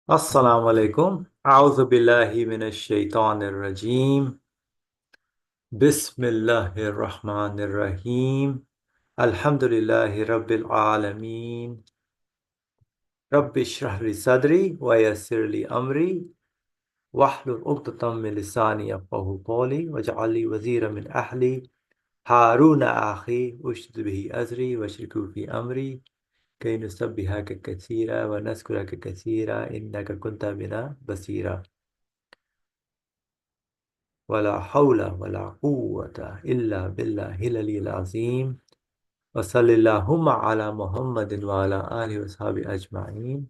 Assalamu alaikum. A'udhu billahi minash shaitanir rajim. Bismillahir rahmanir rahim. Alhamdulillahi rabbil alameen. Rabbi shrah li sadri wa yassir li amri. Wahlul 'uqdatam min lisani yafqahu qawli waj'al li waziran min ahli. Haruna akhi ushdud bihi azri washriku fi amri. كي نسبحك كثيرا ونذكرك كثيرا إنك كنت بنا بصيرا ولا حول ولا قوة إلا بالله العلي العظيم وصلى اللهم على محمد وعلى آله وصحبه أجمعين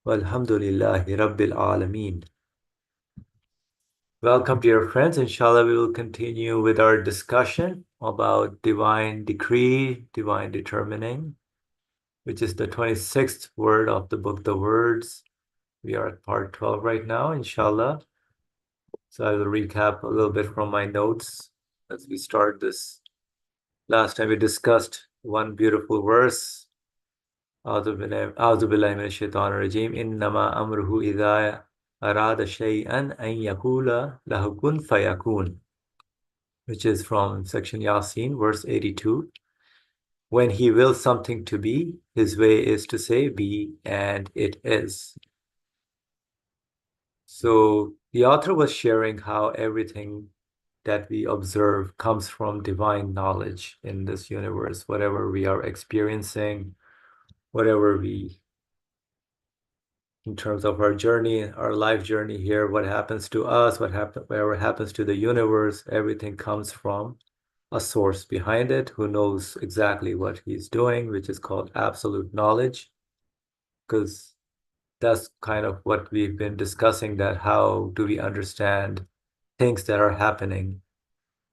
والحمد لله رب العالمين. Welcome, dear friends. Inshallah, we will continue with our discussion about divine decree, divine determining, which is the 26th word of the book, The Words. We are at part 12 right now, inshallah. So I will recap a little bit from my notes as we start this. Last time we discussed one beautiful verse. أعوذ بالله من الشيطان الرجيم إنما أمره إذا أراد شيئا أن يقول له كن فيكون, which is from section Yasin, verse 82. When he wills something to be, his way is to say be, and it is. So the author was sharing how everything that we observe comes from divine knowledge in this universe. Whatever we are experiencing, whatever we, in terms of our journey, our life journey here, what happens to us, whatever happens to the universe, everything comes from a source behind it who knows exactly what he's doing, which is called absolute knowledge. Because that's kind of what we've been discussing, that how do we understand things that are happening.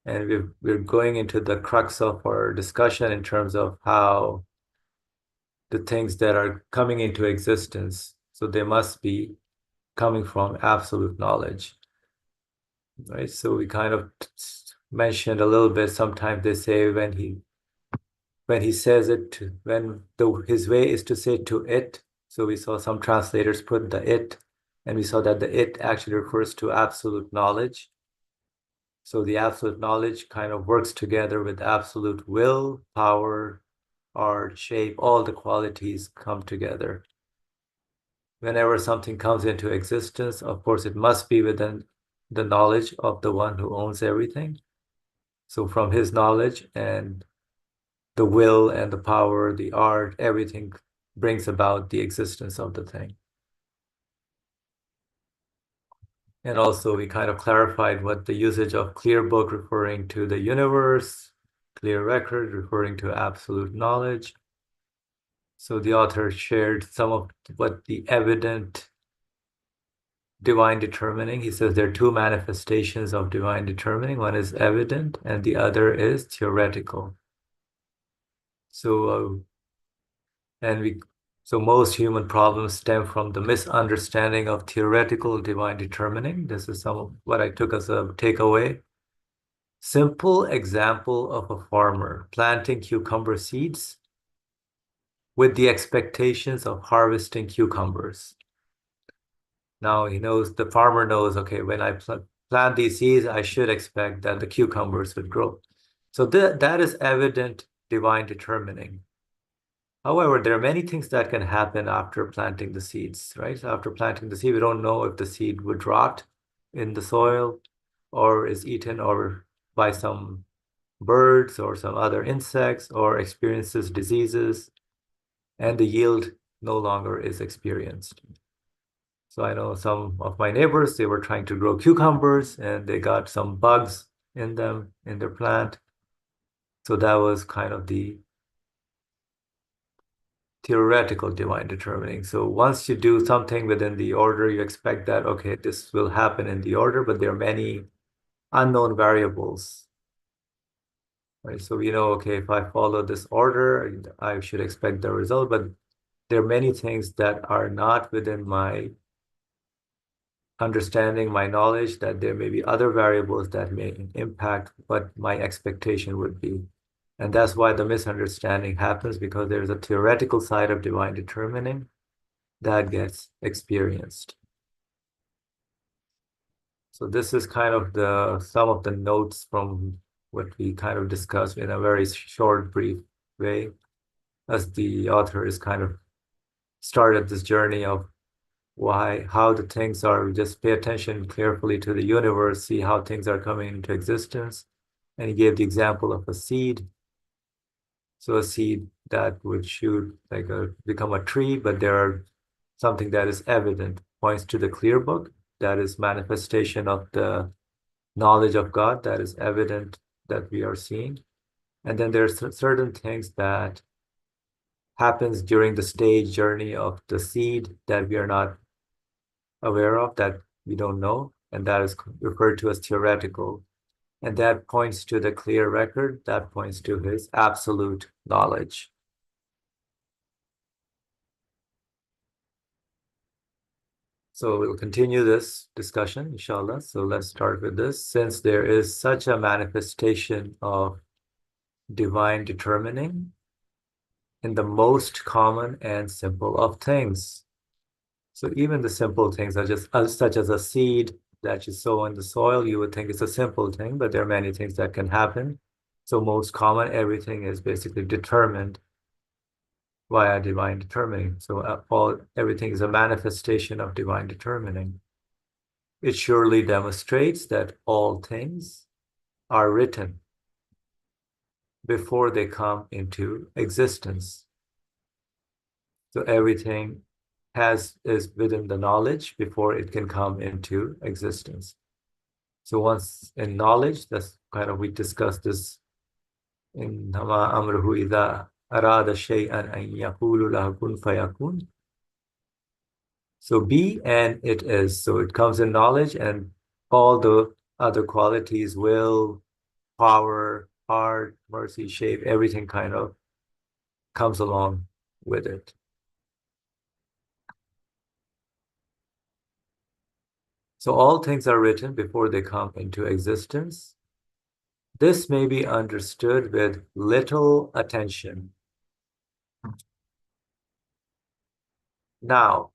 And we're going into the crux of our discussion in terms of how the things that are coming into existence, so they must be coming from absolute knowledge, right? So we kind of mentioned a little bit, sometimes they say when he says it, his way is to say to it. So we saw some translators put the it, and we saw that the it actually refers to absolute knowledge. So the absolute knowledge kind of works together with absolute will, power, art, shape, all the qualities come together. Whenever something comes into existence, of course, it must be within the knowledge of the one who owns everything. So from his knowledge and the will and the power, the art, everything brings about the existence of the thing. And also we kind of clarified what the usage of clear book referring to the universe, clear record referring to absolute knowledge. So the author shared some of what the evident divine determining. He says there are two manifestations of divine determining. One is evident and the other is theoretical. So most human problems stem from the misunderstanding of theoretical divine determining. This is some of what I took as a takeaway. Simple example of a farmer planting cucumber seeds with the expectations of harvesting cucumbers. Now he knows, the farmer knows, okay, when I plant these seeds, I should expect that the cucumbers would grow. So that is evident divine determining. However, there are many things that can happen after planting the seeds, right? So after planting the seed, we don't know if the seed would rot in the soil or is eaten or by some birds or some other insects or experiences diseases, and the yield no longer is experienced. So I know some of my neighbors, they were trying to grow cucumbers and they got some bugs in them, in their plant. So that was kind of the theoretical divine determining. So once you do something within the order, you expect that, okay, this will happen in the order, but there are many unknown variables. Right? So we know, okay, if I follow this order, I should expect the result, but there are many things that are not within my understanding, my knowledge, that there may be other variables that may impact what my expectation would be. And that's why the misunderstanding happens, because there's a theoretical side of divine determining that gets experienced. So this is kind of the some of the notes from what we kind of discussed in a very short, brief way, as the author is kind of started this journey of how the things are. Just pay attention carefully to the universe, see how things are coming into existence. And he gave the example of a seed. So a seed that would shoot like become a tree, but there are something that is evident, points to the clear book, that is manifestation of the knowledge of God, that is evident that we are seeing. And then there's certain things that happens during the stage journey of the seed that we are not aware of, that we don't know, and that is referred to as theoretical. And that points to the clear record, that points to his absolute knowledge. So we'll continue this discussion, inshallah. So let's start with this. Since there is such a manifestation of divine determining in the most common and simple of things. So even the simple things are just such as a seed that you sow in the soil, you would think it's a simple thing, but there are many things that can happen. So most common, everything is basically determined via divine determining. So everything is a manifestation of divine determining. It surely demonstrates that all things are written before they come into existence. So everything is within the knowledge before it can come into existence. So once in knowledge, that's kind of, we discussed this in Nama Amruhu Ida Arada Shay'an an Yakulu lahu kun fayakun. So be and it is. So it comes in knowledge, and all the other qualities, will, power, heart, mercy, shape, everything kind of comes along with it. So all things are written before they come into existence. This may be understood with little attention. Now,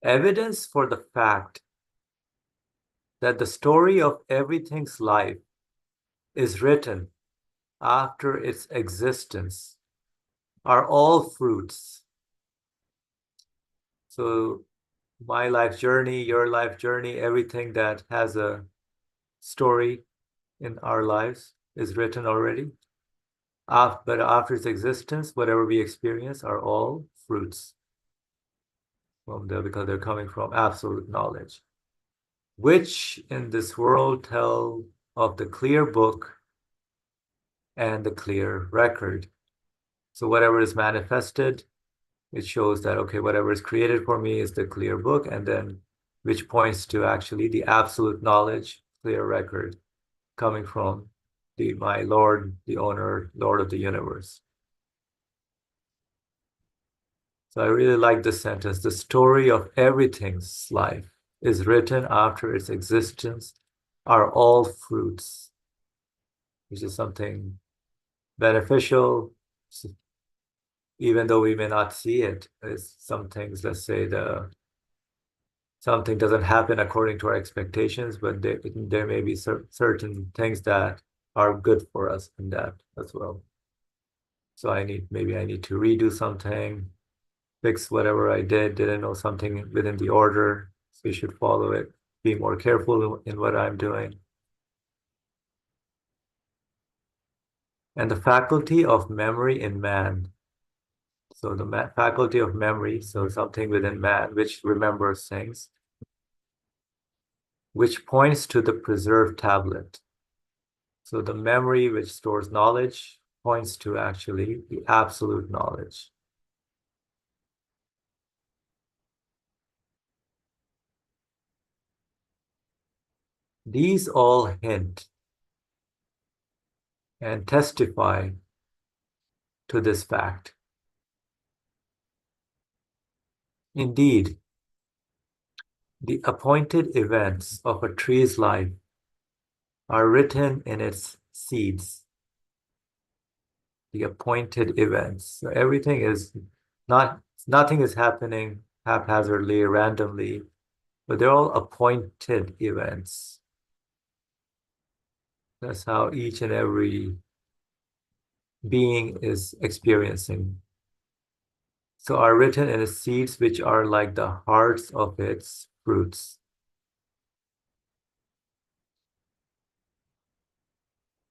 evidence for the fact that the story of everything's life is written after its existence are all fruits. So my life journey, your life journey, everything that has a story in our lives is written already. But after its existence, whatever we experience are all fruits because they're coming from absolute knowledge, which in this world tell of the clear book and the clear record. So whatever is manifested, it shows that, okay, whatever is created for me is the clear book, and then which points to actually the absolute knowledge, clear record, coming from my Lord, the owner, Lord of the universe. So I really like this sentence. The story of everything's life is written after its existence are all fruits, which is something beneficial, even though we may not see it. It's some things, let's say something doesn't happen according to our expectations, but there may be certain things that are good for us in that as well. So maybe I need to redo something, fix whatever I didn't know something within the order, so you should follow it, be more careful in what I'm doing. And the faculty of memory in man. So the faculty of memory, so something within man which remembers things, which points to the preserved tablet. So the memory which stores knowledge points to actually the absolute knowledge. These all hint and testify to this fact. Indeed, the appointed events of a tree's life are written in its seeds. The appointed events. So everything is nothing is happening haphazardly, randomly, but they're all appointed events. That's how each and every being is experiencing. So are written in the seeds which are like the hearts of its fruits.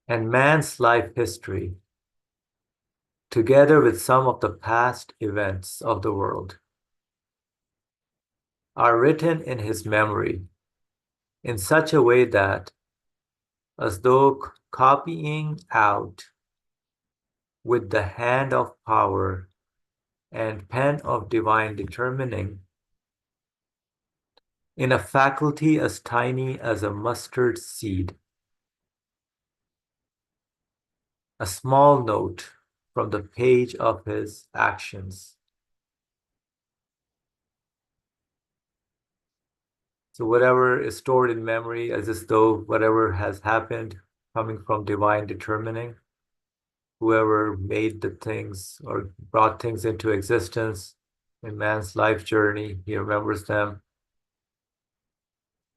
And man's life history, together with some of the past events of the world, are written in his memory in such a way that, as though copying out with the hand of power and pen of divine determining, in a faculty as tiny as a mustard seed, a small note from the page of his actions. So whatever is stored in memory, as though whatever has happened coming from divine determining, whoever made the things or brought things into existence in man's life journey, he remembers them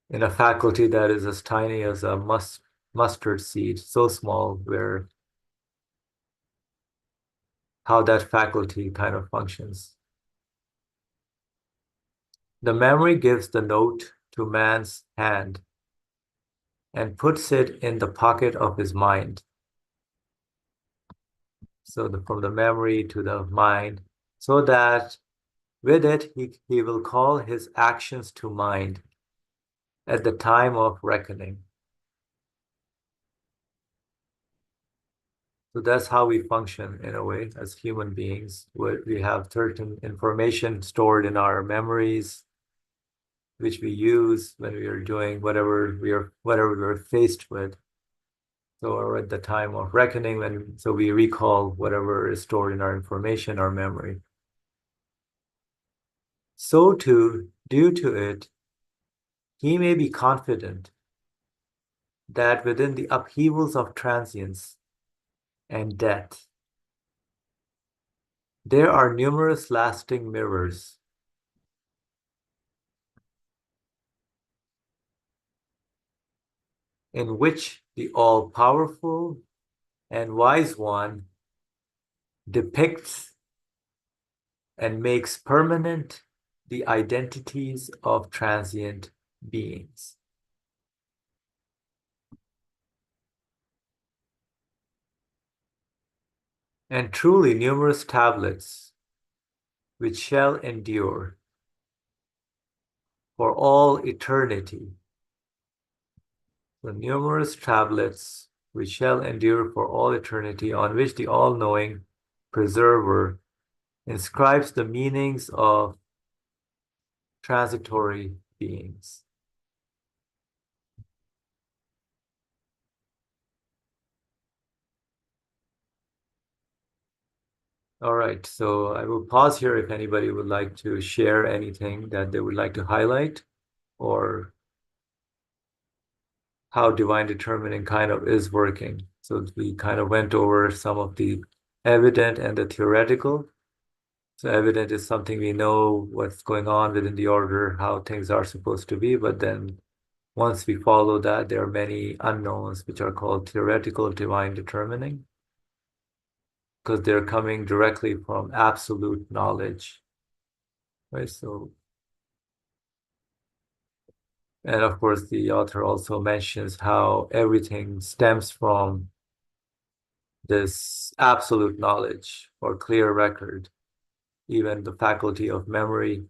in a faculty that is as tiny as a mustard seed, so small, where how that faculty kind of functions. The memory gives the note to man's hand and puts it in the pocket of his mind. So from the memory to the mind, so that with it he will call his actions to mind at the time of reckoning. So that's how we function in a way as human beings. We have certain information stored in our memories, which we use when we are doing whatever we're faced with. So or at the time of reckoning, so we recall whatever is stored in our information, our memory. So too, due to it, he may be confident that within the upheavals of transience and death, there are numerous lasting mirrors in which the all-powerful and wise one depicts and makes permanent the identities of transient beings. And truly numerous tablets which shall endure for all eternity. The numerous tablets which shall endure for all eternity, on which the all-knowing preserver inscribes the meanings of transitory beings. All right, so I will pause here if anybody would like to share anything that they would like to highlight, or how divine determining kind of is working. So we kind of went over some of the evident and the theoretical. So evident is something we know what's going on within the order, how things are supposed to be, but then once we follow that, there are many unknowns which are called theoretical divine determining, because they're coming directly from absolute knowledge, right? So, and of course, the author also mentions how everything stems from this absolute knowledge or clear record. Even the faculty of memory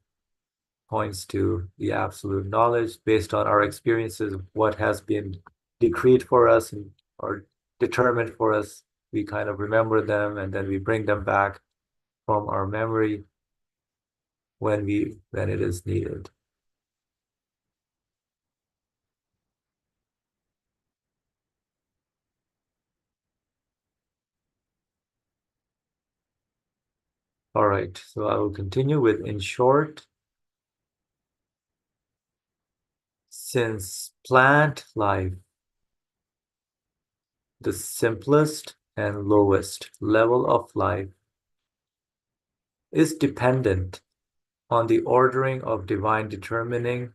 points to the absolute knowledge based on our experiences of what has been decreed for us or determined for us. We kind of remember them and then we bring them back from our memory when it is needed. All right, so I will continue with, in short, since plant life, the simplest and lowest level of life, is dependent on the ordering of divine determining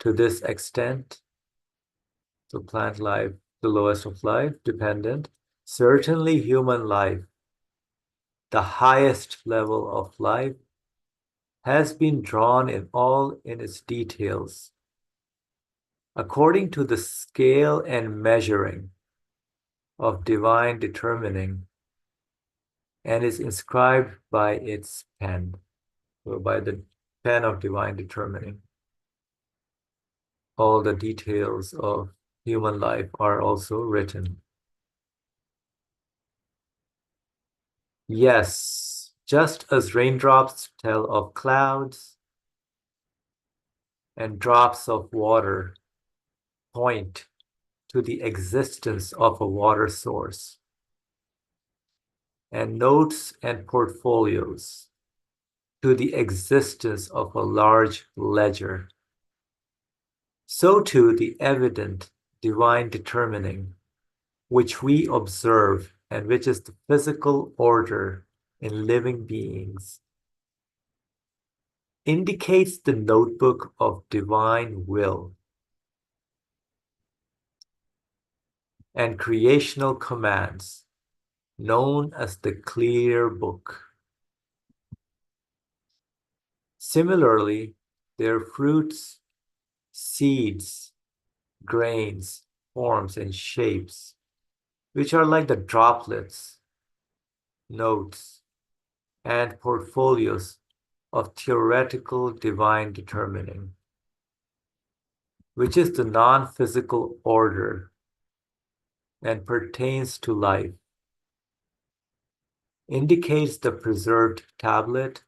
to this extent. So plant the lowest of life, dependent. Certainly human life, the highest level of life, has been drawn in all in its details, according to the scale and measuring of divine determining, and is inscribed by its pen, or by the pen of divine determining. All the details of human life are also written. Yes, just as raindrops tell of clouds and drops of water point to the existence of a water source, and notes and portfolios to the existence of a large ledger, so too the evident divine determining, which we observe and which is the physical order in living beings, indicates the notebook of divine will and creational commands, known as the clear book. Similarly, their fruits, seeds, grains, forms, and shapes, which are like the droplets, notes, and portfolios of theoretical divine determining, which is the non-physical order and pertains to life, indicates the preserved tablet,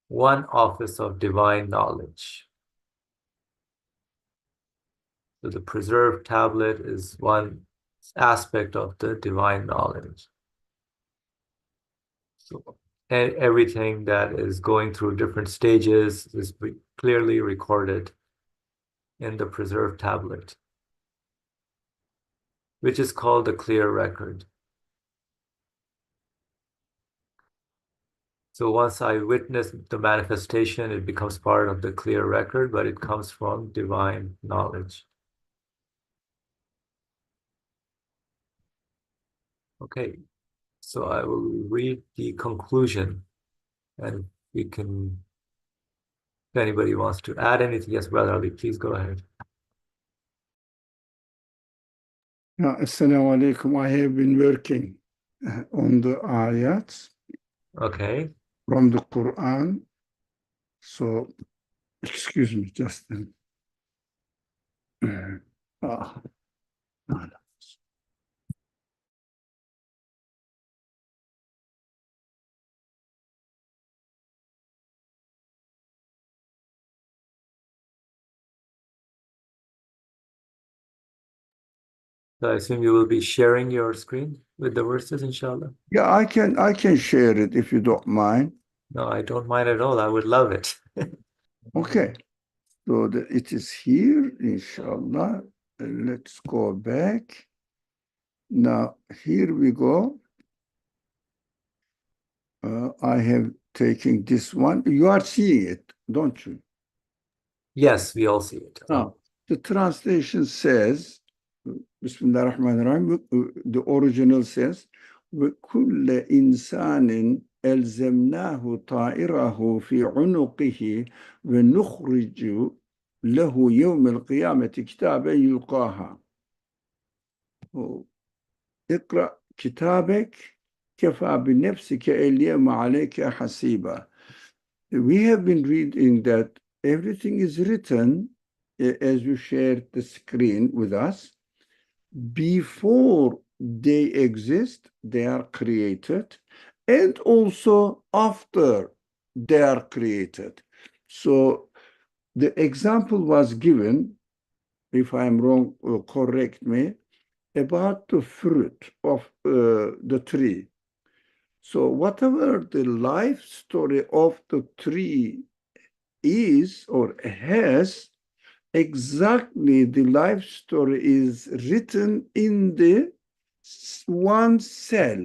one office of divine knowledge. So the preserved tablet is one aspect of the divine knowledge. So everything that is going through different stages is clearly recorded in the preserved tablet, which is called the clear record. So once I witness the manifestation, it becomes part of the clear record, but it comes from divine knowledge. Okay, so I will read the conclusion, and we can, if anybody wants to add anything, yes, Brother Ali, please go ahead. Assalamu alaikum. I have been working on the ayats Okay. from the Quran. So, excuse me, just ah, no. So I assume you will be sharing your screen with the verses, inshallah. Yeah, I can share it if you don't mind. No, I don't mind at all. I would love it. Okay, so it is here, inshallah. Let's go back. Now, here we go. I have taken this one. You are seeing it, don't you? Yes, we all see it. Now, the translation says, Bismillah ar-Rahman ar-Rahim, the original says, وَكُلَّ إِنسَانٍ أَلْزَمْنَاهُ طَائِرَهُ فِي عُنُقِهِ وَنُخْرِجُ لَهُ يَوْمَ الْقِيَامَةِ كِتَابًا يُلْقَاهَا اقرأ كتابك كفى بنفسك اليوم عليك حسيبا. We have been reading that everything is written, as you shared the screen with us, before they exist, they are created, and also after they are created. So the example was given, if I'm wrong, correct me, about the fruit of the tree. So whatever the life story of the tree is or has, exactly the life story is written in the one cell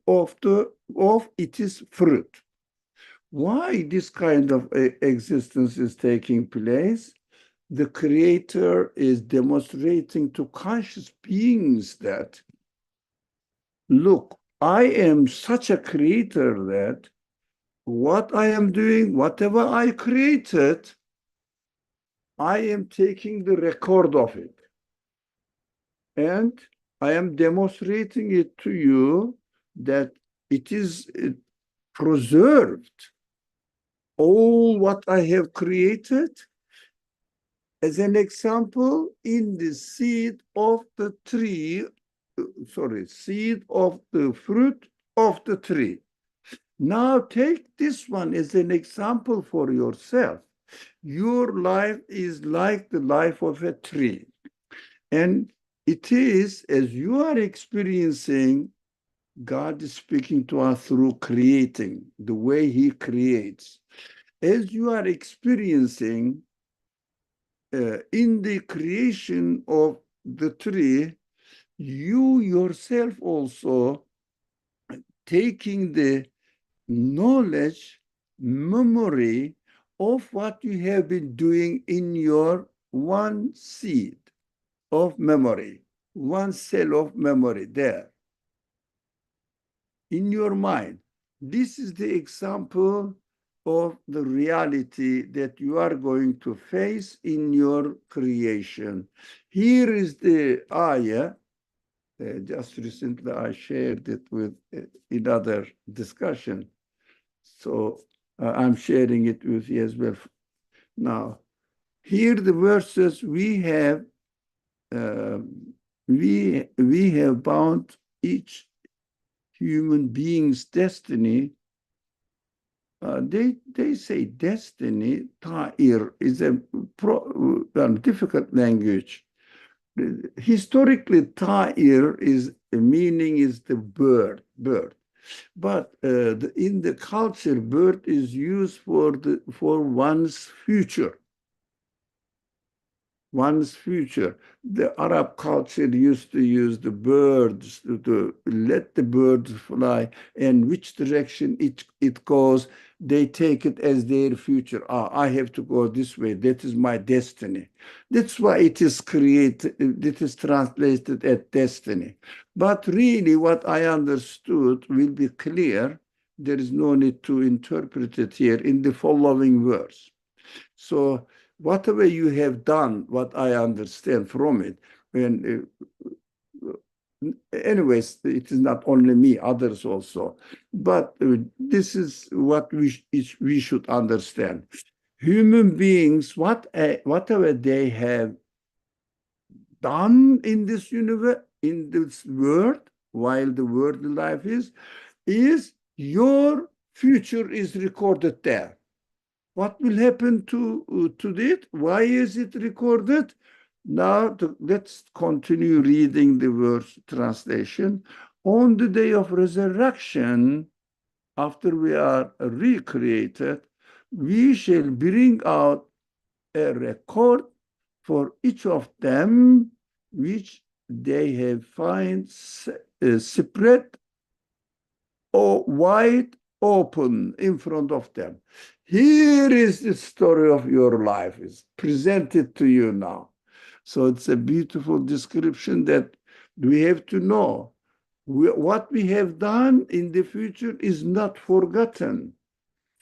of its fruit. Why this kind of existence is taking place? the creator is demonstrating to conscious beings that, look, I am such a creator that what I am doing, whatever I created, I am taking the record of it. And I am demonstrating it to you that it is preserved. All what I have created, as an example, in the seed of the tree, seed of the fruit of the tree. Now take this one as an example for yourself. Your life is like the life of a tree. And it is, as you are experiencing, God is speaking to us through creating, the way He creates. As you are experiencing in the creation of the tree, you yourself also taking the knowledge, memory of what you have been doing in your one seed of memory, one cell of memory there in your mind. This is the example of the reality that you are going to face in your creation. Here is the ayah. Just recently I shared it with in other discussion. So I'm sharing it with you as well. Now, here the verses uh, we have bound each human being's destiny. They say destiny. Ta'ir is a difficult language. Historically, ta'ir is meaning is the bird. But in the culture, bird is used for one's future. One's future. The Arab culture used to use the birds to let the birds fly, and which direction it goes, they take it as their future. I have to go this way. That is my destiny. That's why it is created, it is translated as destiny. But really, what I understood will be clear. There is no need to interpret it here in the following verse. So, whatever you have done, what I understand from it, and anyways, it is not only me, others also. But this is what we should understand. Human beings, whatever they have done in this universe, in this world, while the world life is your future is recorded there. What will happen to it? Why is it recorded? Now, let's continue reading the verse translation. On the day of resurrection, after we are recreated, we shall bring out a record for each of them, which they have found separate or wide open in front of them. Here is the story of your life. It's presented to you now. So it's a beautiful description that we have to know. What we have done in the future is not forgotten.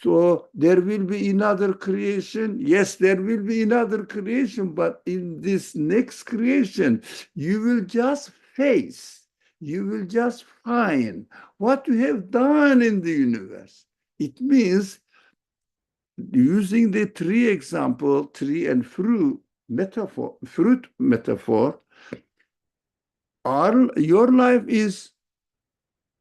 So there will be another creation. Yes, there will be another creation, but in this next creation, you will just face, you will just find what you have done in the universe. It means using the tree example, tree and fruit metaphor, your life is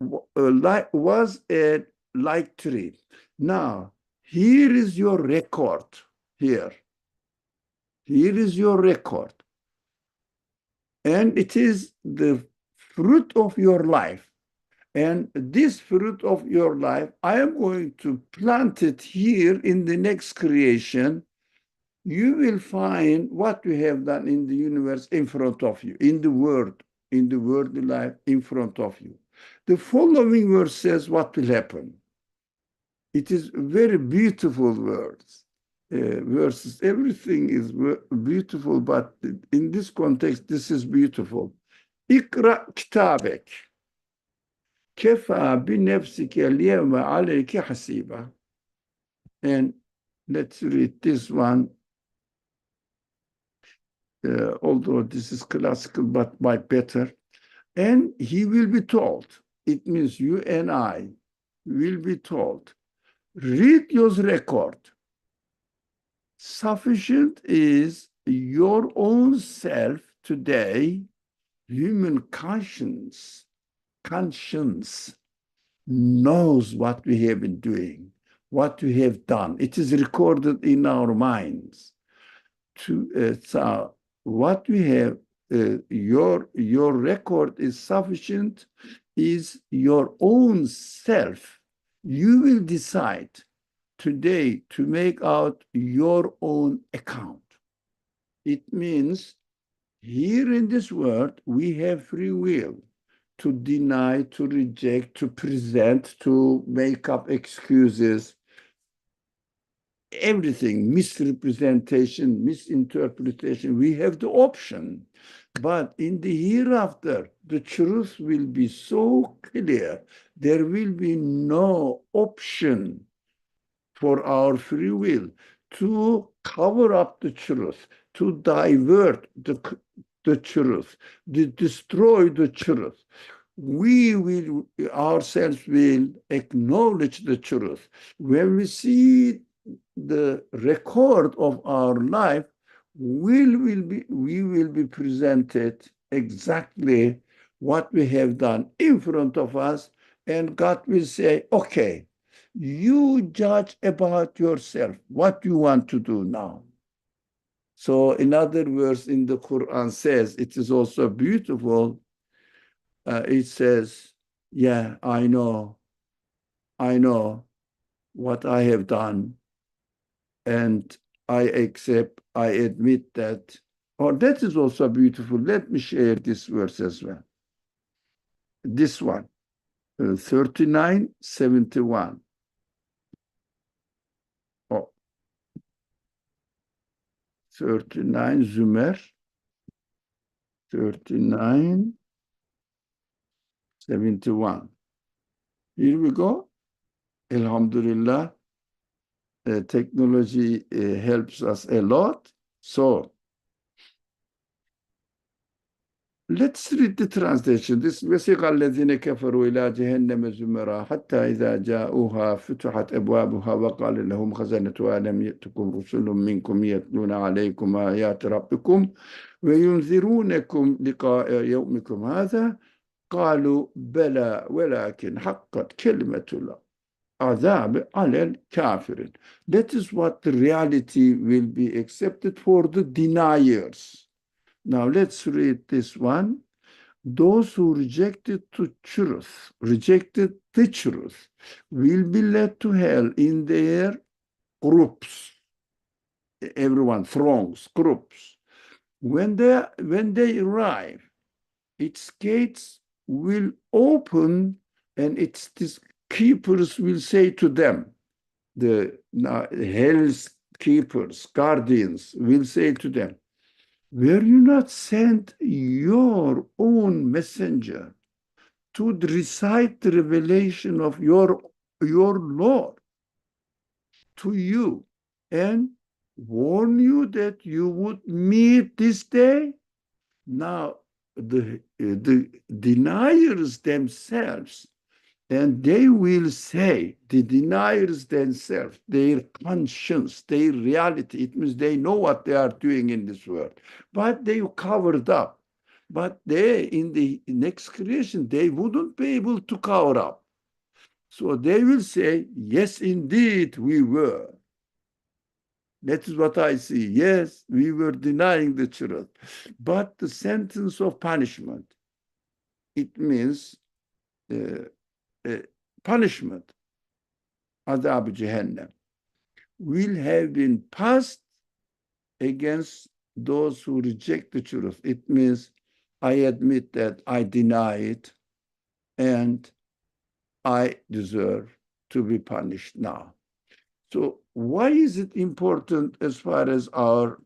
was a like tree. Now, here is your record. Here is your record. And it is the fruit of your life. And this fruit of your life, I am going to plant it here in the next creation. You will find what you have done in the universe in front of you, in the world life in front of you. The following verse says what will happen. It is very beautiful words. verses. Everything is beautiful, but in this context, this is beautiful. İkra kitabek. Kefa bi nefsike liyevme aleyke hasiba. And let's read this one. Although this is classical, but by better. And he will be told. It means you and I will be told. Read your record. Sufficient is your own self today, human conscience knows what we have been doing, what we have done. It is recorded in our minds. So what we have, your record is sufficient, is your own self. You will decide today to make out your own account. It means here in this world, we have free will to deny, to reject, to present, to make up excuses, everything, misrepresentation, misinterpretation. We have the option. But in the hereafter, the truth will be so clear, there will be no option for our free will to cover up the truth, to divert the truth, to destroy the truth. We will ourselves will acknowledge the truth. When we see the record of our life, we will be presented exactly what we have done in front of us, and God will say, okay, you judge about yourself, what you want to do now. So in other words, in the Quran says, it is also beautiful. It says, yeah, I know what I have done, and I accept, I admit that. Oh, that is also beautiful. Let me share this verse as well. This one, 39:71. Oh, 39 Zümer, 39:71. Here we go. Alhamdulillah, technology helps us a lot. So let's read the translation. This وَسِقَ الَّذِينَ كَفَرُوا إِلَى جَهَنَّمَ زُمَرًا حَتَّى إِذَا جَاءُوهَا فُتِحَتْ أَبْوَابُهَا وَقَالَ لَهُمْ خَزَنَتُهَا أَلَمْ يَأْتِكُمْ رُسُلٌ مِّنكُمْ يَتْلُونَ عَلَيْكُمْ آيَاتِ رَبِّكُمْ وَيُنذِرُونَكُمْ لِقَاءَ يَوْمِكُمْ هَذَا قَالُوا بَلَى وَلَكِنْ حَقَّتْ كَلِمَةُ الْعَذَابِ عَلَى الْكَافِرِينَ. That is what the reality will be accepted for the deniers. Now let's read this one. Those who rejected the truth, will be led to hell in their groups. Everyone, throngs, groups. When they arrive, its gates will open, and its keepers will say to them, the hell's keepers, guardians will say to them, were you not sent your own messenger to recite the revelation of your Lord to you and warn you that you would meet this day? Now, the deniers themselves, and they will say, the deniers themselves, their conscience, their reality, it means they know what they are doing in this world, but they covered up. But they, in the next creation, they wouldn't be able to cover up. So they will say, yes, indeed, we were. That is what I see. Yes, we were denying the truth. But the sentence of punishment, it means punishment, azab Jahannam, will have been passed against those who reject the truth. It means I admit that I deny it, and I deserve to be punished now. So why is it important as far as our,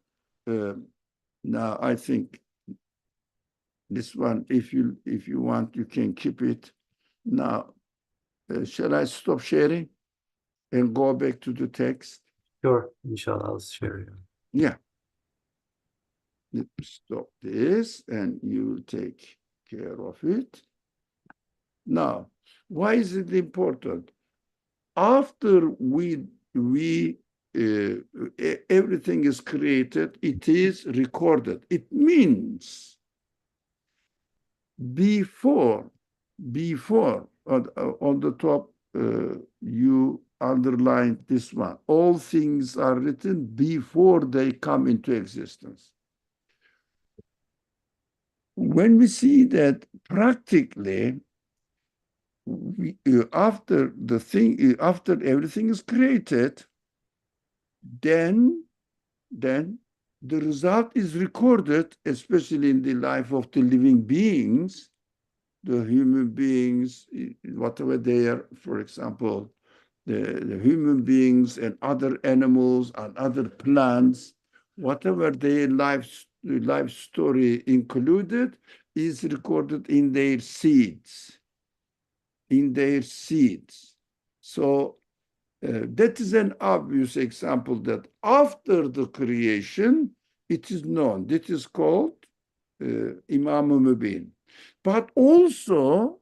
uh, now I think this one, if you want, you can keep it. Now, shall I stop sharing and go back to the text? Sure, inshallah, I'll share it. Yeah. Stop this and you take care of it. Now, why is it important? After everything is created, it is recorded. It means before on the top, you underlined this one. All things are written before they come into existence. When we see that practically, after everything is created, then the result is recorded, especially in the life of the living beings, the human beings, whatever they are, for example, the human beings and other animals and other plants, whatever their life story included is recorded in their seeds, So that is an obvious example that after the creation, it is known. This is called Imam Mubin. But also,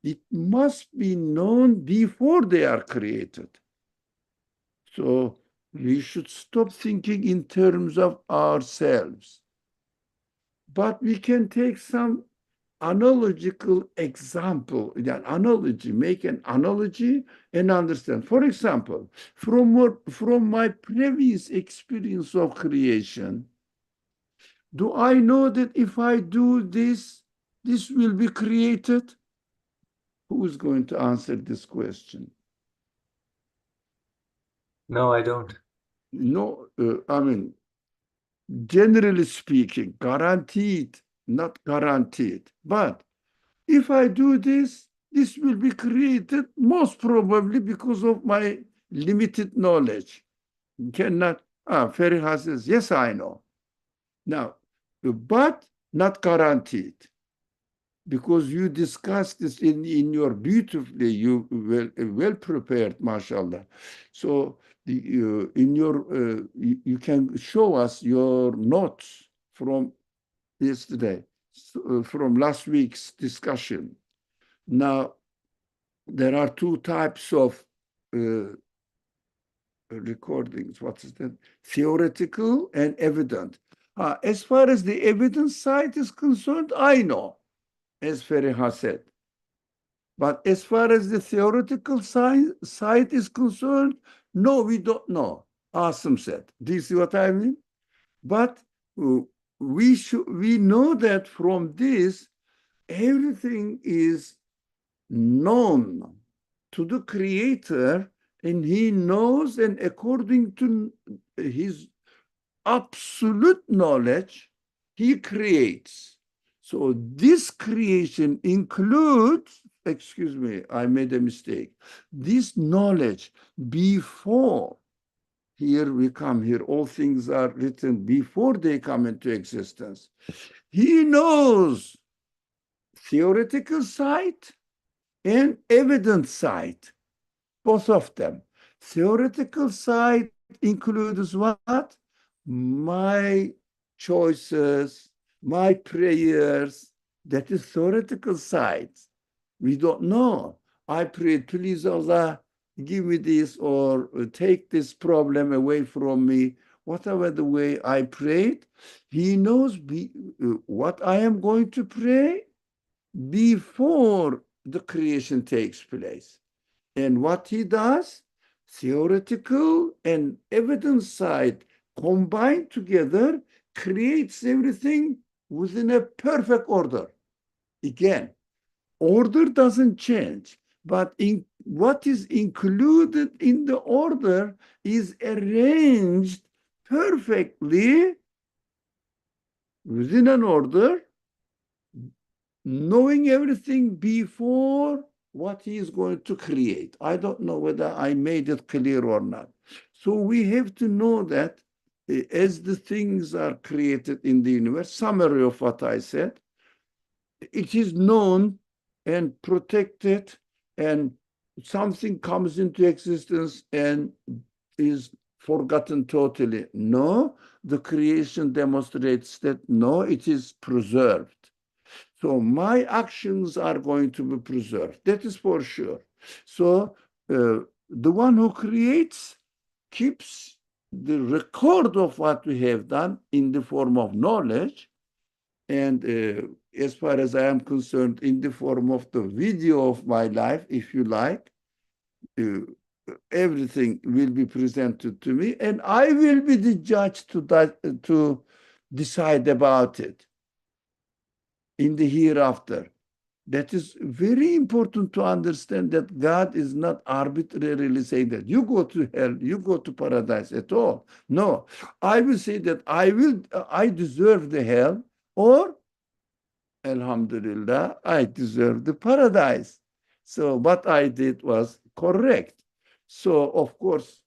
it must be known before they are created. So we should stop thinking in terms of ourselves. But we can take some analogical example, make an analogy and understand. For example, from my previous experience of creation, do I know that if I do this, this will be created? Who is going to answer this question? No, I don't. No, I mean, generally speaking, guaranteed, not guaranteed. But if I do this, this will be created most probably because of my limited knowledge. You cannot, Feriha says, yes, I know. Now, but not guaranteed. Because you discussed this in your beautifully, you well prepared, mashallah. So in your you can show us your notes from yesterday, from last week's discussion. Now there are two types of recordings. What is that? Theoretical and evident. As far as the evidence side is concerned, I know, as Feriha said. But as far as the theoretical side is concerned, no, we don't know. Asim said. Do you see what I mean? But we know that from this, everything is known to the creator, and he knows, and according to his absolute knowledge, he creates. So this creation includes, excuse me, I made a mistake. This knowledge before, here we come, here all things are written before they come into existence. He knows theoretical side and evidence side, both of them. Theoretical side includes what? My choices, my prayers. That is theoretical side. We don't know. I prayed, please Allah, give me this or take this problem away from me. Whatever the way I prayed, he knows what I am going to pray before the creation takes place. And what he does, theoretical and evidence side combined together, creates everything within a perfect order. Again, order doesn't change, but what is included in the order is arranged perfectly within an order, knowing everything before what he is going to create. I don't know whether I made it clear or not. So we have to know that as the things are created in the universe, summary of what I said, it is known and protected, and something comes into existence and is forgotten totally. No, the creation demonstrates that no, it is preserved. So my actions are going to be preserved. That is for sure. So the one who creates keeps the record of what we have done in the form of knowledge, and as far as I am concerned, in the form of the video of my life, if you like, uh, everything will be presented to me, and I will be the judge to decide about it in the hereafter. That is very important to understand, that God is not arbitrarily saying that you go to hell, you go to paradise at all. No, I will say that I deserve the hell, or Alhamdulillah, I deserve the paradise. So what I did was correct. So of course,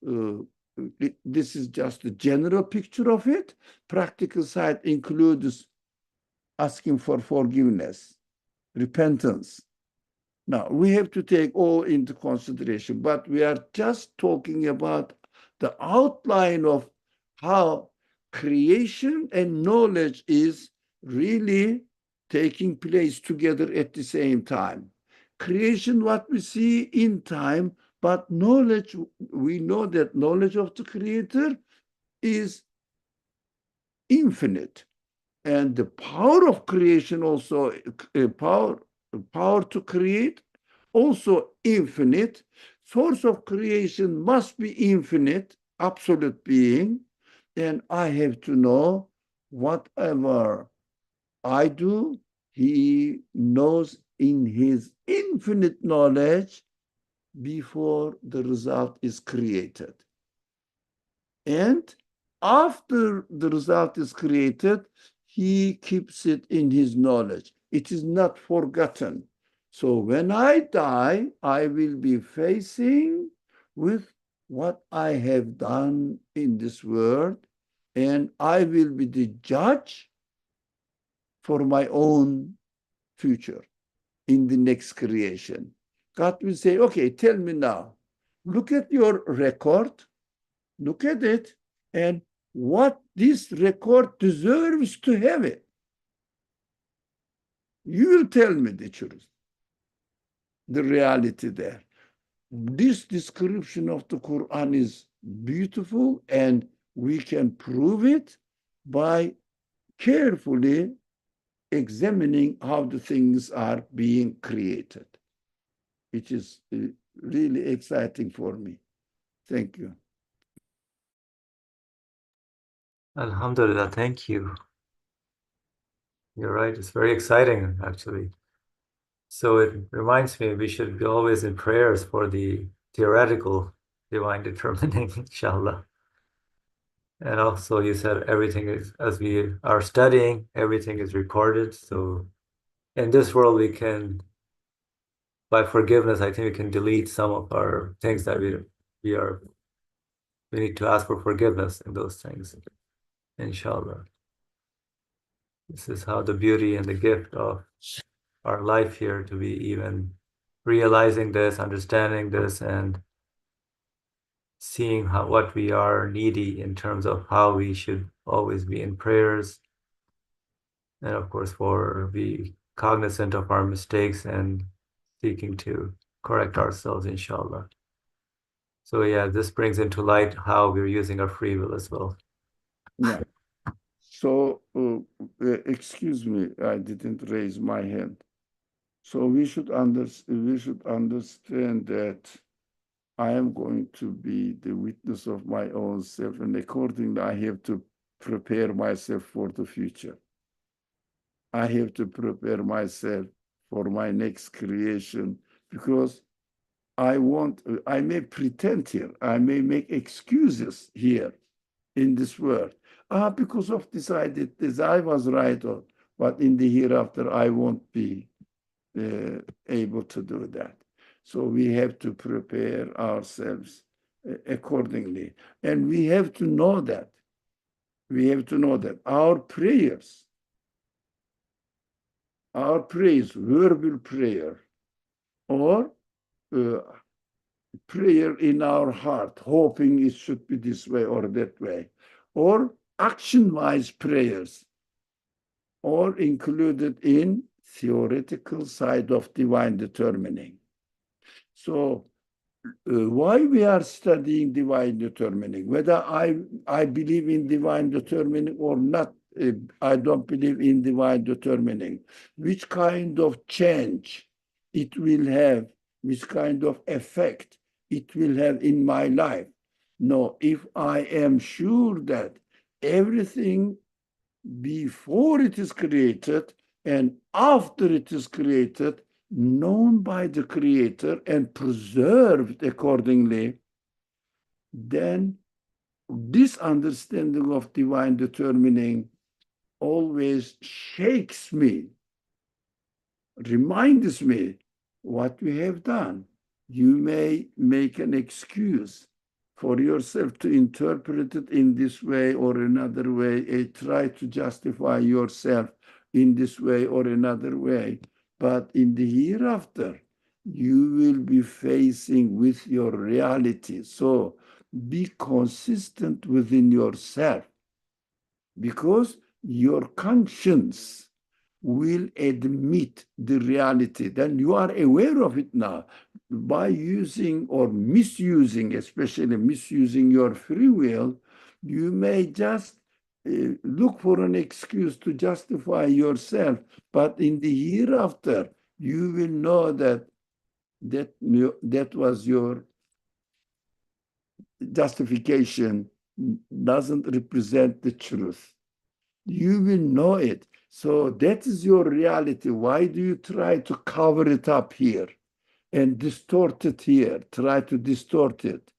this is just a general picture of it. Practical side includes asking for forgiveness, repentance. Now, we have to take all into consideration, but we are just talking about the outline of how creation and knowledge is really taking place together at the same time. Creation, what we see in time, but knowledge, we know that knowledge of the Creator is infinite. And the power of creation also, power to create, also infinite. Source of creation must be infinite, absolute being, and I have to know whatever I do, he knows in his infinite knowledge before the result is created. And after the result is created, he keeps it in his knowledge. It is not forgotten. So when I die, I will be facing with what I have done in this world, and I will be the judge for my own future in the next creation. God will say, okay, tell me now, look at your record, look at it, and what this record deserves to have it. You will tell me the truth, the reality there. This description of the Quran is beautiful, and we can prove it by carefully examining how the things are being created. It is really exciting for me. Thank you. Alhamdulillah, thank you. You're right, it's very exciting, actually. So it reminds me we should be always in prayers for the theoretical divine determining, inshallah. And also, you said everything is, as we are studying, everything is recorded. So in this world, we can, by forgiveness, I think we can delete some of our things that we are, we need to ask for forgiveness in those things, inshallah. This is how the beauty and the gift of our life here to be even realizing this, understanding this, and seeing how what we are needy in terms of how we should always be in prayers, and of course for be cognizant of our mistakes and seeking to correct ourselves, inshallah. So yeah, this brings into light how we're using our free will as well. Yeah. So, excuse me, I didn't raise my hand. So we should understand that I am going to be the witness of my own self, and accordingly, I have to prepare myself for the future. I have to prepare myself for my next creation, because I may pretend here, I may make excuses here in this world. Because of this, I did this, I was right, but in the hereafter, I won't be able to do that. So we have to prepare ourselves accordingly. And we have to know that. We have to know that our prayers, verbal prayer, or uh, prayer in our heart, hoping it should be this way or that way, or action-wise prayers, or included in theoretical side of divine determining. So why we are studying divine determining, whether I believe in divine determining or not, I don't believe in divine determining, which kind of change it will have, which kind of effect it will have in my life. No, if I am sure that everything before it is created and after it is created, known by the creator and preserved accordingly, then this understanding of divine determining always shakes me, reminds me what we have done. You may make an excuse for yourself to interpret it in this way or another way, and try to justify yourself in this way or another way. But in the hereafter, you will be facing with your reality. So be consistent within yourself, because your conscience will admit the reality. Then you are aware of it now. By using or misusing, especially misusing your free will, you may just look for an excuse to justify yourself. But in the hereafter, you will know that that was your justification, doesn't represent the truth. You will know it. So that is your reality. Why do you try to cover it up here and distort it here? Try to distort it.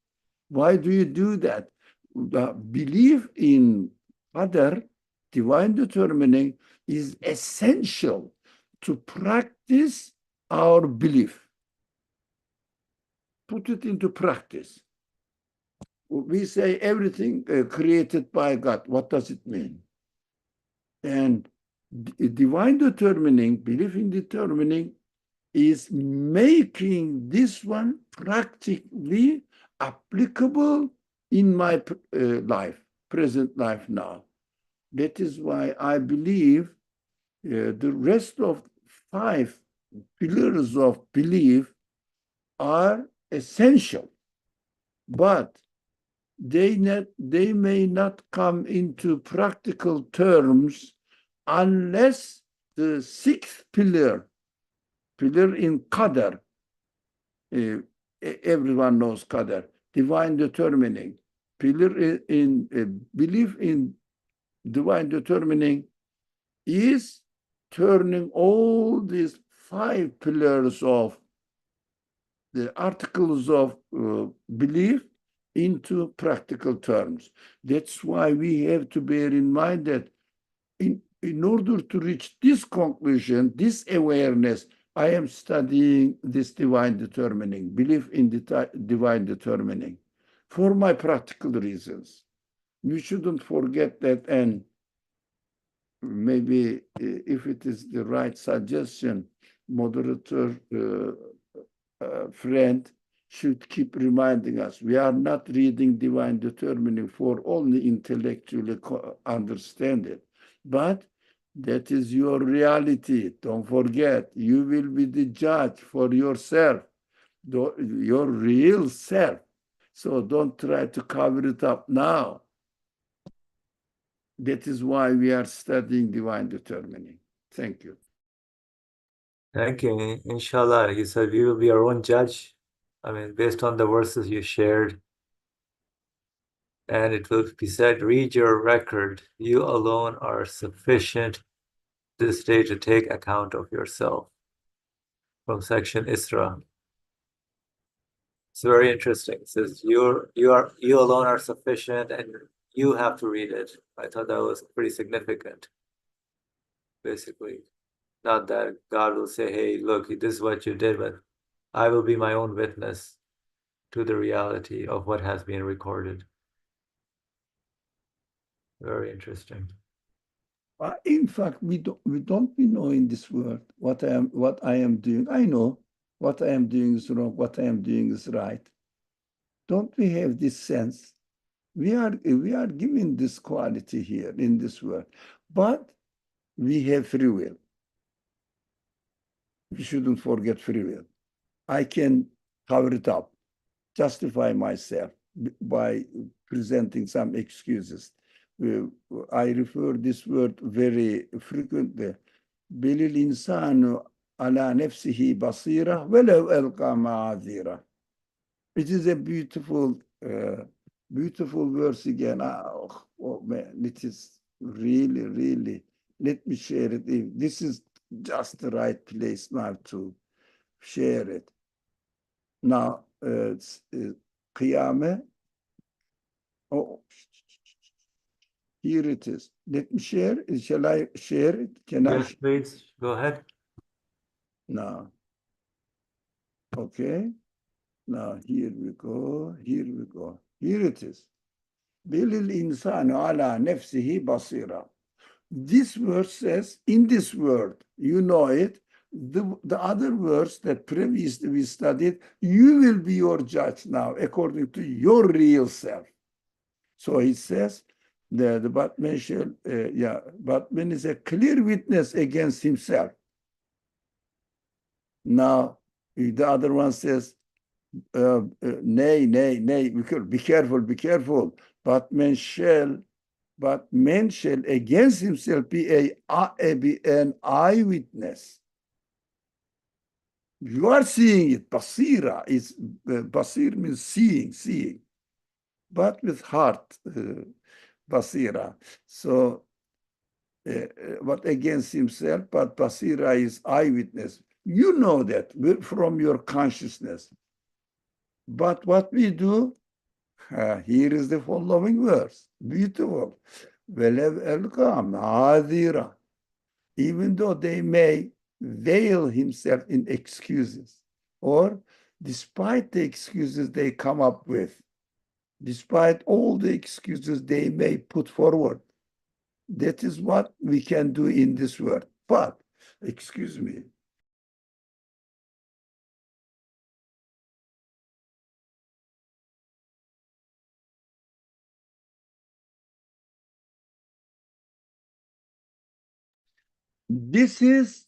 Why do you do that? Belief in other divine determining is essential to practice our belief. Put it into practice. We say everything created by God. What does it mean? And divine determining, belief in determining, is making this one practically applicable in my life, present life now. That is why I believe the rest of 5 pillars of belief are essential, but they may not come into practical terms unless the 6th pillar in Qadar, everyone knows Qadar, divine determining, pillar in belief in divine determining is turning all these 5 pillars of the articles of belief into practical terms. That's why we have to bear in mind that in order to reach this conclusion, this awareness, I am studying this divine determining, belief in the divine determining, for my practical reasons. You shouldn't forget that, and maybe if it is the right suggestion, moderator friend should keep reminding us we are not reading divine determining for only intellectually understand it, but that is your reality. Don't forget, you will be the judge for yourself, your real self. So don't try to cover it up now. That is why we are studying divine determining. Thank you. Thank you. Inshallah, you said we will be our own judge. I mean, based on the verses you shared, and it will be said, read your record. You alone are sufficient this day to take account of yourself. From section Isra. It's very interesting. It says you alone are sufficient and you have to read it. I thought that was pretty significant, basically. Not that God will say, hey, look, this is what you did, but I will be my own witness to the reality of what has been recorded. Very interesting. In fact, we know in this world what I am doing. I know what I am doing is wrong, what I am doing is right. Don't we have this sense? We are given this quality here in this world, but we have free will. We shouldn't forget free will. I can cover it up, justify myself by presenting some excuses. I refer this word very frequently. بل الإنسان على نفسه بصيرة ولو ألقى معاذيره. It is a beautiful verse again. Oh man, it is really, really. Let me share it. This is just the right place now to share it. Now, Qiyamah. Oh, here it is. Let me share it. Shall I share it? Can I? Yes, please go ahead. No. Okay. Now, here we go. Here we go. Here it is. بل الإنسان على نفسه بصيرة. This verse says, in this word, you know it. The other verse that previously we studied, you will be your judge now according to your real self. So it says, the Batman shall, Batman is a clear witness against himself. Now, the other one says, nay, be careful. But man shall against himself be an eyewitness. You are seeing it. Basira is basir means seeing, but with heart, basira. So, but against himself, but basira is eyewitness. You know that from your consciousness. But what we do, here is the following verse. Beautiful. Even though they may veil himself in excuses, or despite the excuses they come up with, despite all the excuses they may put forward, that is what we can do in this world. But, excuse me, this is,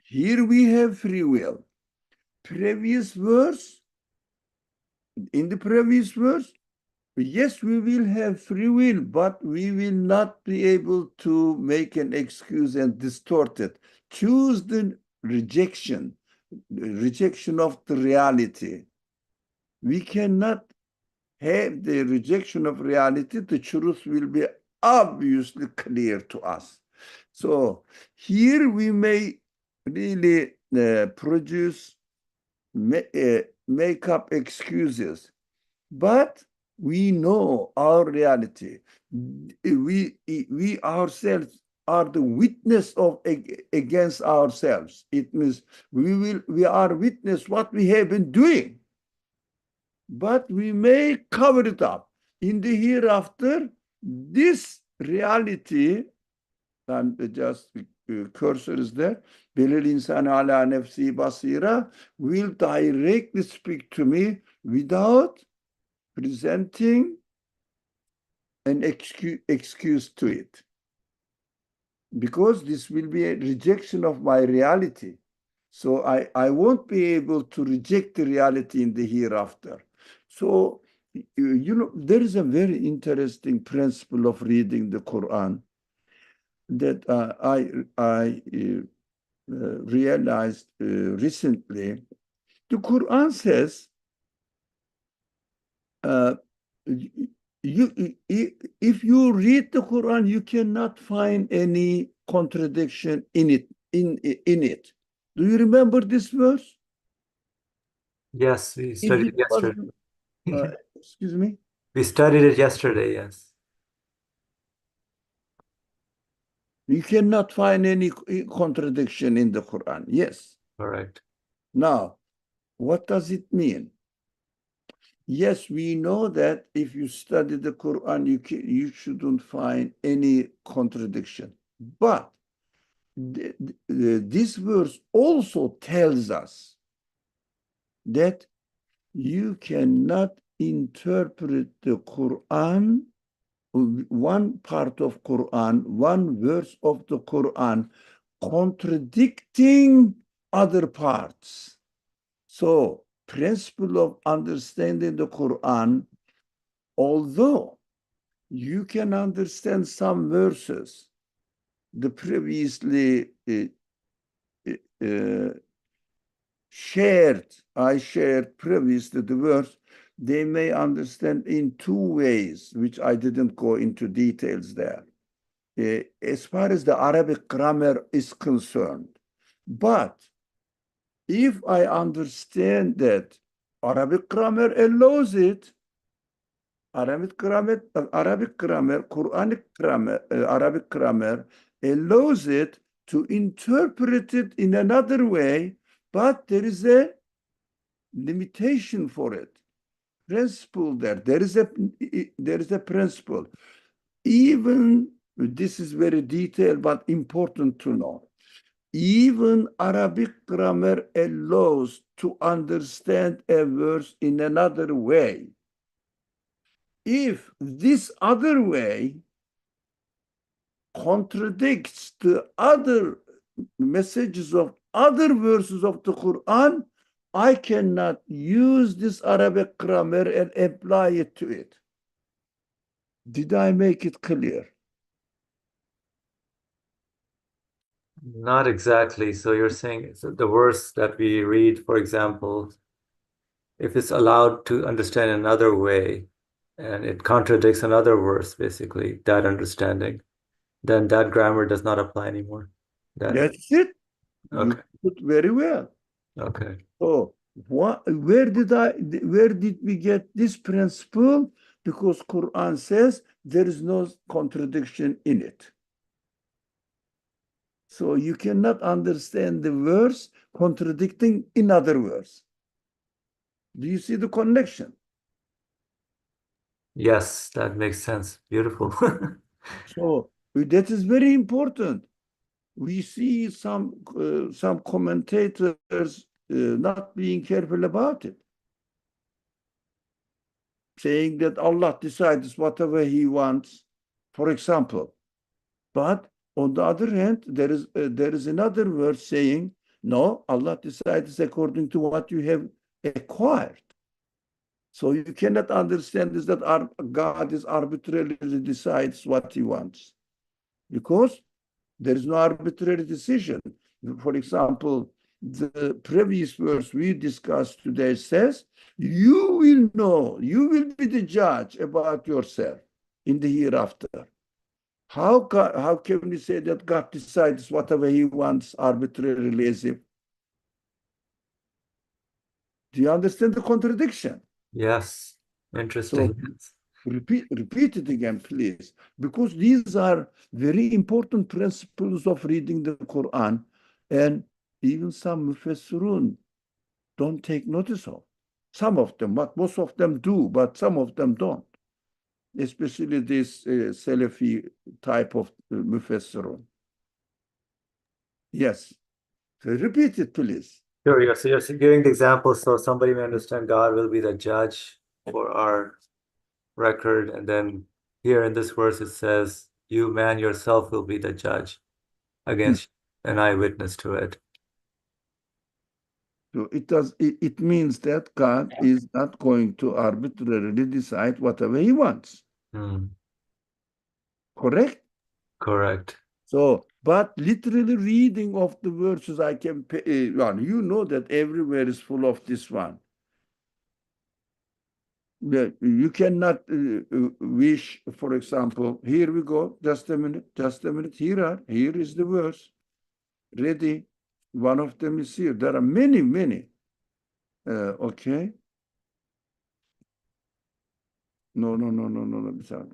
here we have free will. Previous verse, in the previous verse, yes, we will have free will, but we will not be able to make an excuse and distort it. Choose the rejection of the reality. We cannot have the rejection of reality. The truth will be obviously clear to us. So here we may really produce, make up excuses, but we know our reality. We ourselves are the witness of against ourselves. It means we are witness what we have been doing, but we may cover it up in the hereafter. This reality, and just cursor is there, belil insan ala nefsi basira, will directly speak to me without presenting an excuse to it, because this will be a rejection of my reality. So I won't be able to reject the reality in the hereafter. So, there is a very interesting principle of reading the Quran that I realized recently. The Quran says, if you read the Quran, you cannot find any contradiction in it. Do you remember this verse? Yes, we If studied it it was, yesterday. excuse me, We studied it yesterday, yes. you cannot find any contradiction in the Quran. Yes. Correct. Now, What does it mean? Yes, we know that if you study the Quran, you shouldn't find any contradiction. But this verse also tells us that you cannot interpret the Quran, one part of Quran, one verse of the Quran, contradicting other parts. So, principle of understanding the Quran, although you can understand some verses, the previously uh, I shared previously the verse, they may understand in two ways, which I didn't go into details there, as far as the Arabic grammar is concerned. But if I understand that Arabic grammar allows it, Arabic grammar, Quranic grammar, Arabic grammar allows it to interpret it in another way, but there is a limitation for it. Principle there. There is a principle. Even this is very detailed but important to know. Even Arabic grammar allows to understand a verse in another way. If this other way contradicts the other messages of other verses of the Quran, I cannot use this Arabic grammar and apply it to it. Did I make it clear? Not exactly. So you're saying so the verse that we read, for example, if it's allowed to understand another way and it contradicts another verse, basically, that understanding, then that grammar does not apply anymore. That That's it. You okay, put very well. okay. So where did we get this principle? Because Quran says there is no contradiction in it. So you cannot understand the verse contradicting another verse. Do you see the connection? Yes, that makes sense. Beautiful. So that is very important. We see some commentators not being careful about it, saying that Allah decides whatever He wants, for example. But on the other hand, there is another verse saying, no, Allah decides according to what you have acquired. So you cannot understand this that our God is arbitrarily decides what He wants, because there is no arbitrary decision. For example, the previous verse we discussed today says, you will know, you will be the judge about yourself in the hereafter. How can we say that God decides whatever He wants arbitrarily as if? Do you understand the contradiction? Yes, So interesting. Yes. repeat it again, please, because these are very important principles of reading the Quran, and even some mufassirun don't take notice of. Some of them, but most of them do, but some of them don't. Especially this Salafi type of mufassirun. Yes. So repeat it, please. Sure, you're giving the example so somebody may understand God will be the judge for our record. And then here in this verse, it says, you man yourself will be the judge against an eyewitness to it. So it means that God is not going to arbitrarily decide whatever He wants. Hmm, Correct? correct. So, but literally reading of the verses, I can pay, well, you know that everywhere is full of this one. You cannot wish, for example, here we go, just a minute, here is the verse, ready. One of them is here. There are many, many. Okay. No, no, no, no, no, no.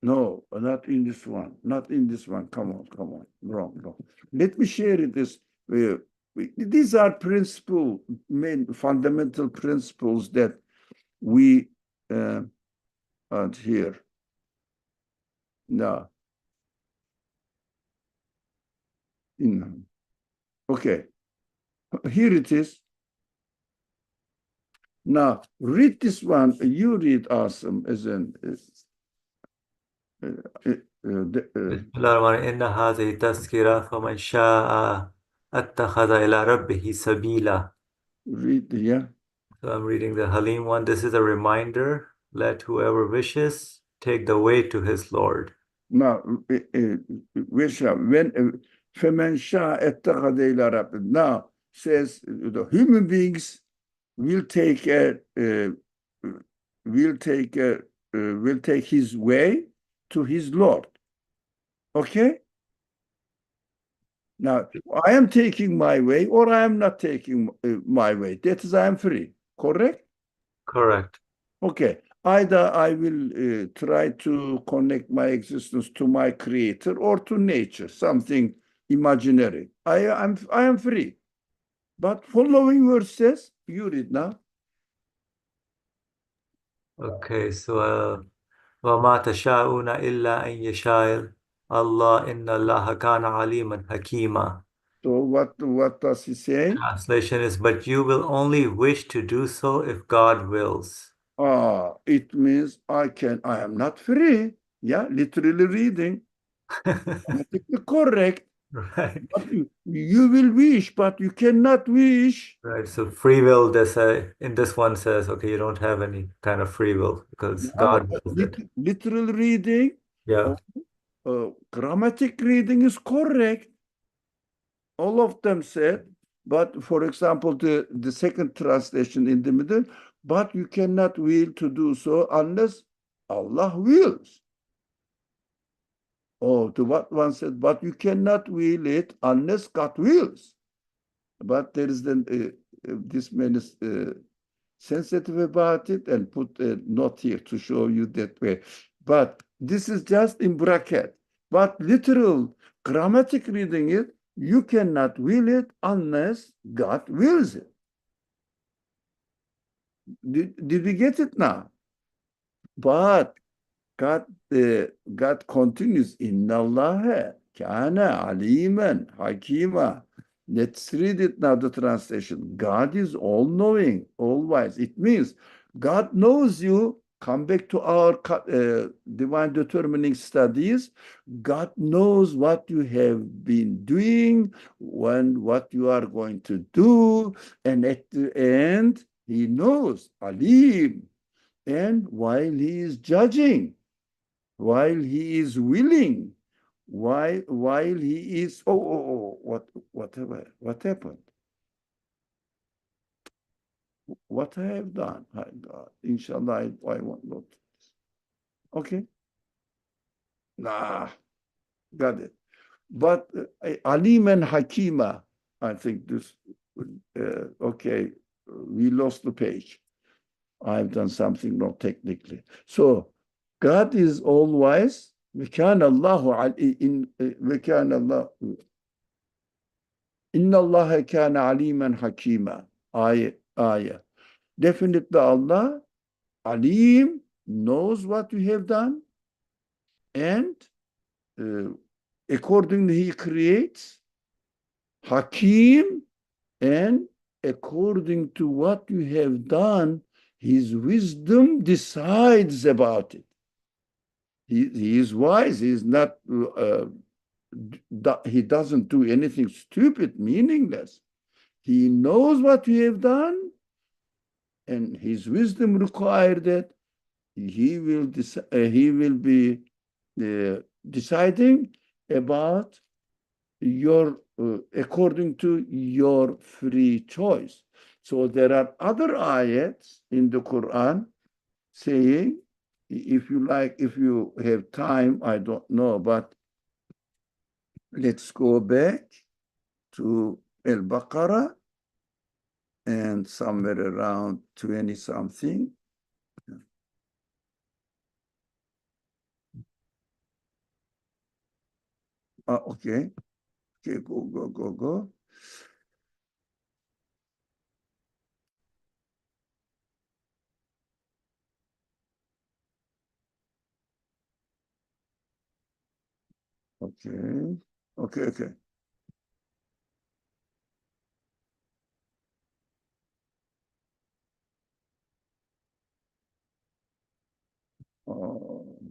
No, not in this one. Not in this one. Come on, come on. Wrong, wrong. Let me share this. Uh, these are principle, main fundamental principles that we uh, add here. Now, okay, here it is. Now, read this one. You read awesome as in بسم الله الرحمن الرحيم إن هذه تذكرة فمن شاء اتخذ إلى ربه سبيلا. read, yeah. So I'm reading the Halim one. This is a reminder. Let whoever wishes take the way to his Lord. Now, when فَمَنْ شَاءَ اتَّخَذَ إِلَى رَبِّهِ. Now, says the human beings will take will take his way to his Lord. Okay? Now, I am taking my way or I am not taking my way. That is, I am free. Correct? Correct. Okay. Either I will try to connect my existence to my creator or to nature, something imaginary. I am free. But following verse says, you read now. Okay, so وما تشاءون إلا أن يشاء الله إن الله كان عليما حكيما. So what does he say? Translation is, but you will only wish to do so if God wills. It means I am not free. Yeah, literally reading. Grammatically correct. Right. But you will wish, but you cannot wish. Right. So free will, this in this one says, okay, you don't have any kind of free will because Yeah, God wills it. literal reading Yeah. or grammatic reading is correct. All of them said, but for example, the second translation in the middle, but you cannot will to do so unless Allah wills. Oh, the what one said, but you cannot will it unless God wills. But there is then this man is sensitive about it and put a note here to show you that way. But this is just in bracket. But literal grammatic reading it, you cannot will it unless God wills it. Did we get it now? But God continues, Inna Allah kana aliman hakima. Let's read it now, the translation. God is all-knowing, all-wise. It means God knows you. Come back to our divine determining studies. God knows what you have been doing, what you are going to do, and at the end, He knows, Alim. And while He is judging, while He is willing, while He is what happened? What I have done? My God, inshallah, I won't not. Okay, nah, got it. But Alim and Hakima, I think this. Okay, we lost the page. I've done something wrong technically. So God is all wise. وكان الله وكان الله إن الله كان عليما حكيما. Ayah. Definitely Allah, Alim, knows what you have done, and uh, accordingly He creates, Hakim, and according to what you have done, His wisdom decides about it. He is wise. He is not. He doesn't do anything stupid, meaningless. He knows what you have done, and His wisdom required that He will be deciding about your according to your free choice. So there are other ayats in the Quran saying, if you like, if you have time, I don't know, but let's go back to Al-Baqarah and somewhere around 20 something. Okay. Okay, go. Okay. Okay.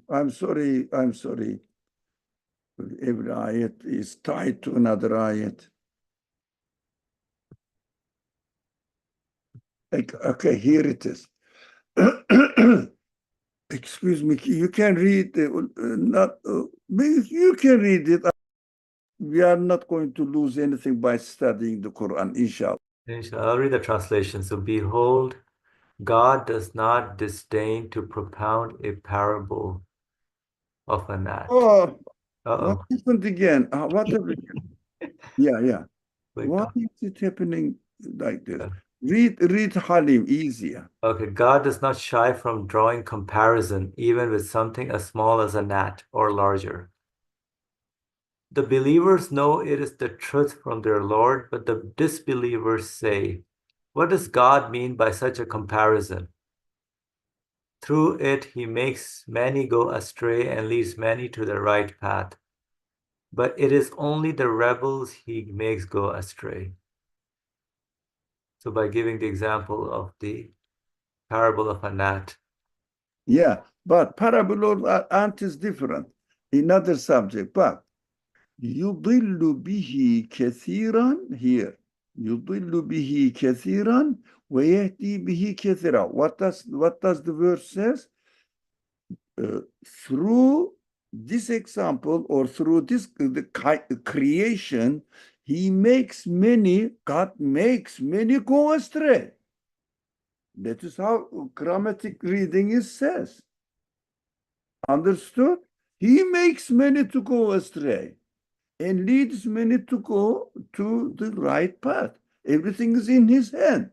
I'm sorry. I'm sorry. Every ayat is tied to another ayat. Okay, here it is. Excuse me, you can read, not, you can read it. We are not going to lose anything by studying the Quran, inshallah. I'll read the translation. So, behold, God does not disdain to propound a parable of a gnat. Oh, what Uh-oh. happened again? What happened? Yeah. Wait, Why is it happening like this? Read Halim, easier. okay, God does not shy from drawing comparison, even with something as small as a gnat or larger. The believers know it is the truth from their Lord, but the disbelievers say, what does God mean by such a comparison? Through it, he makes many go astray and leads many to the right path. But it is only the rebels he makes go astray. So, by giving the example of the parable of a gnat, Yeah, but parable of ant is different. Another subject, but يضل به كثيرا here. يضل به كثيرا ويهدي به كثيرا. What does the verse says? Through this example or through this creation, God makes many go astray. That is how grammatic reading is says. Understood? He makes many to go astray and leads many to go to the right path. Everything is in his hand.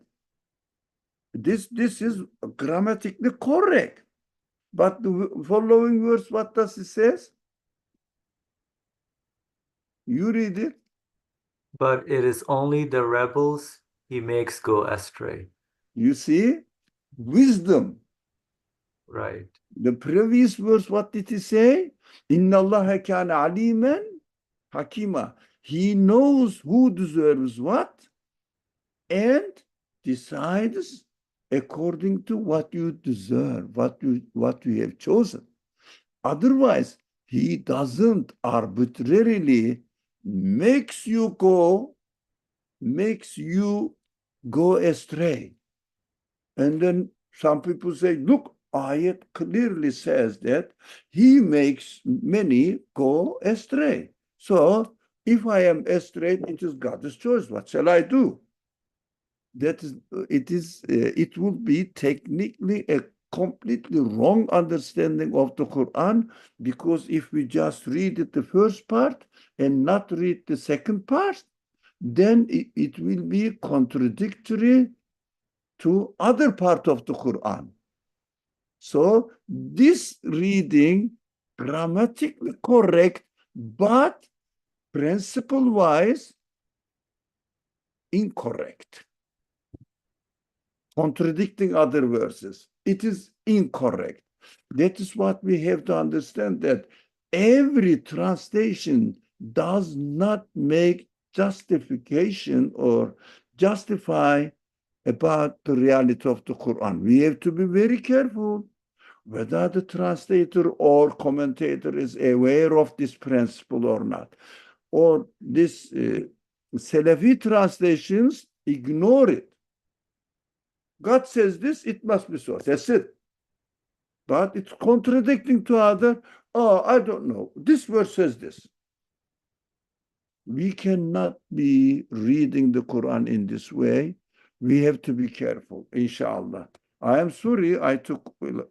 This is grammatically correct. But the following verse, what does it says? You read it. but it is only the rebels he makes go astray. You see, wisdom. Right. The previous verse, what did he say? Inna Allah kana aliman hakima. He knows who deserves what and decides according to what you deserve, what you have chosen. Otherwise, he doesn't arbitrarily makes you go astray. And then some people say, look, ayat clearly says that he makes many go astray. So if I am astray, it is God's choice. What shall I do? It would be technically a completely wrong understanding of the Quran, because if we just read it, the first part and not read the second part, then it will be contradictory to other part of the Quran. So this reading grammatically correct, but principle wise incorrect, contradicting other verses. It is incorrect. That is what we have to understand, that every translation does not make justification or justify about the reality of the Quran. We have to be very careful whether the translator or commentator is aware of this principle or not. Or this Salafi translations ignore it. God says this, it must be so. That's it. But it's contradicting to other. Oh, I don't know. This verse says this. We cannot be reading the Quran in this way. We have to be careful, inshallah. I am sorry I took a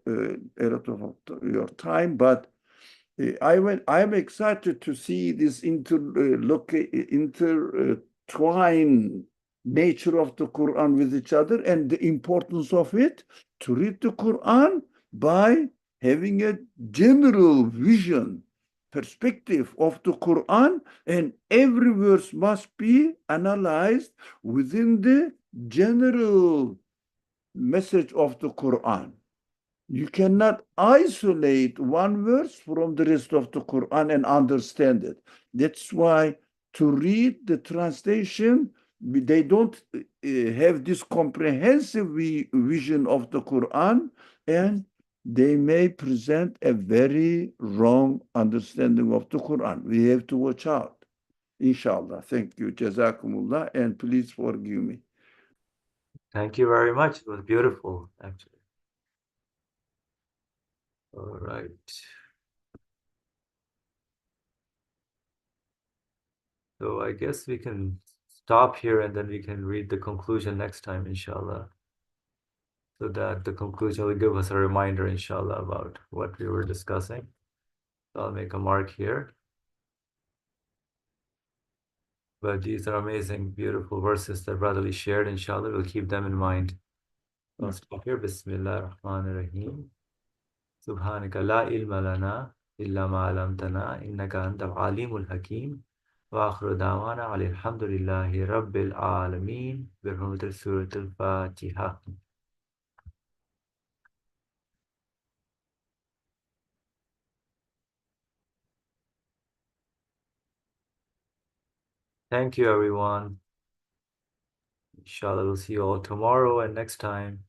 lot of your time, but I'm excited to see this intertwined nature of the Quran with each other and the importance of it to read the Quran by having a general vision perspective of the Quran, and every verse must be analyzed within the general message of the Quran. You cannot isolate one verse from the rest of the Quran and understand it. That's why to read the translation, they don't have this comprehensive vision of the Quran, and they may present a very wrong understanding of the Quran. We have to watch out. Inshallah. Thank you. Jazakumullah. And please forgive me. Thank you very much. It was beautiful, actually. All right. So I guess we can stop here and then we can read the conclusion next time, inshallah. So that the conclusion will give us a reminder, inshallah, about what we were discussing. So I'll make a mark here. But these are amazing, beautiful verses that Brotherly shared, inshallah. We'll keep them in mind. I'll stop here. Bismillah ar-Rahman ar-Rahim. Subhanaka la ilma lana illa ma alamtana innaka antal alimul hakim. Wa akhiru da'wana alhamdulillahi rabbil alameen. Birhumati Surat al-Fatiha. Thank you, everyone. Inshallah, we'll see you all tomorrow and next time.